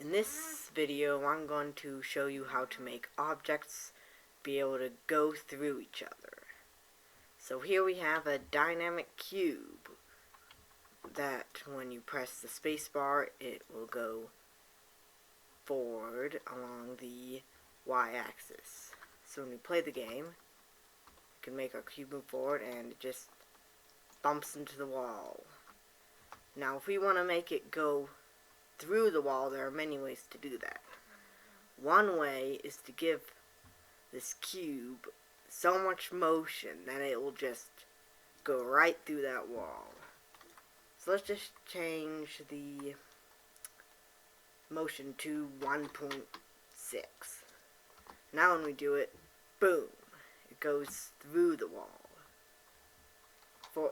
In this video, I'm going to show you how to make objects be able to go through each other. So here we have a dynamic cube that when you press the spacebar, it will go forward along the y-axis. So when we play the game, we can make our cube move forward and it just bumps into the wall. Now if we want to make it go through the wall, there are many ways to do that. One way is to give this cube so much motion that it will just go right through that wall. So let's just change the motion to 1.6. Now when we do it, boom, it goes through the wall.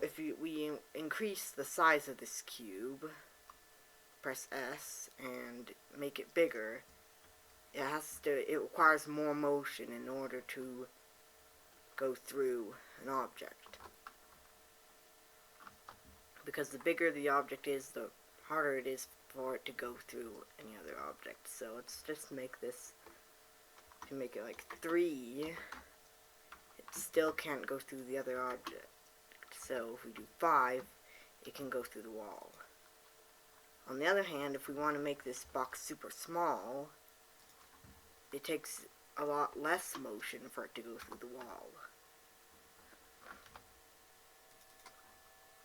If we increase the size of this cube, press S and make it bigger, it requires more motion in order to go through an object. Because the bigger the object is, the harder it is for it to go through any other object. So let's just make this, if you make it like 3, it still can't go through the other object. So if we do 5, it can go through the wall. On the other hand, if we want to make this box super small, it takes a lot less motion for it to go through the wall.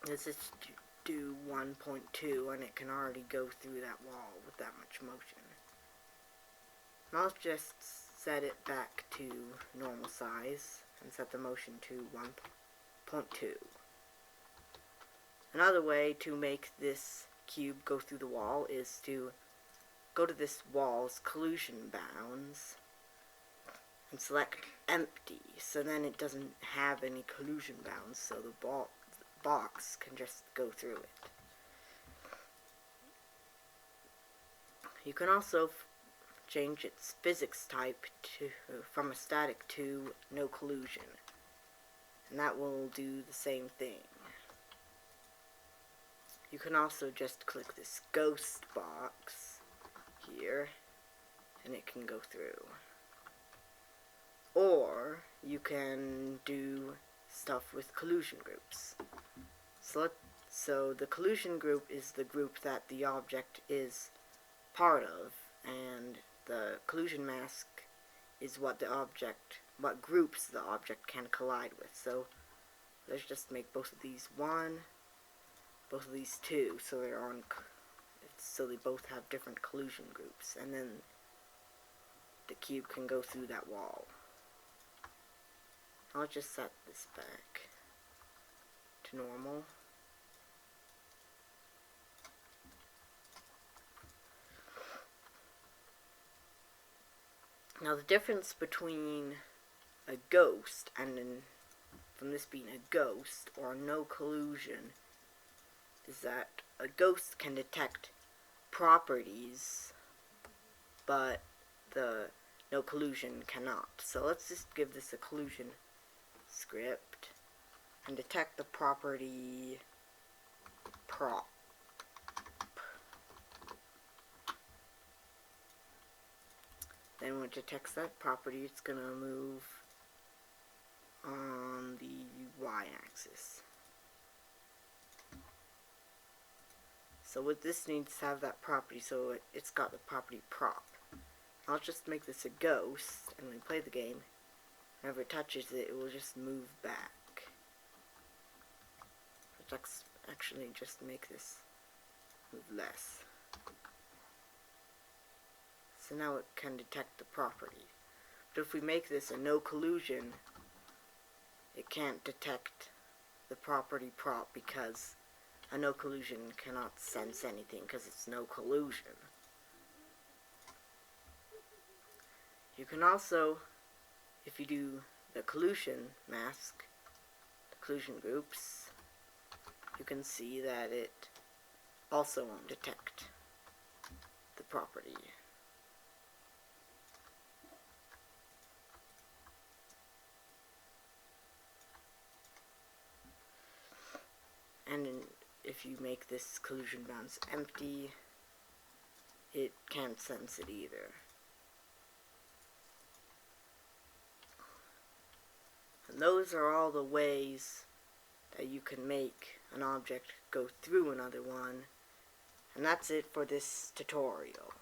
Let's just do 1.2 and it can already go through that wall with that much motion. Now let's just set it back to normal size and set the motion to 1.2. Another way to make this cube go through the wall is to go to this wall's collusion bounds and select empty, so then it doesn't have any collusion bounds, so the box can just go through it. You can also change its physics type from a static to no collusion, and that will do the same thing. You can also just click this ghost box here and it can go through. Or you can do stuff with collusion groups. So the collusion group is the group that the object is part of, and the collusion mask is what groups the object can collide with. So let's just make both of these 1, both of these 2, so they both have different collusion groups, and then the cube can go through that wall. I'll just set this back to normal. Now the difference between a ghost and from this being a ghost or no collusion is that a ghost can detect properties, but the no collusion cannot. So let's just give this a collusion script and detect the property prop. Then when it detects that property, it's going to move on the y-axis. So what this needs to have that property, so it's got the property prop. I'll just make this a ghost, and when we play the game, whenever it touches it, it will just move back. Let's actually just make this move less. So now it can detect the property. But if we make this a no collusion, it can't detect the property prop because a no collusion cannot sense anything because it's no collusion. You can also, if you do the collusion mask, the collusion groups, you can see that it also won't detect the property. And if you make this collusion bounds empty, it can't sense it either. And those are all the ways that you can make an object go through another one. And that's it for this tutorial.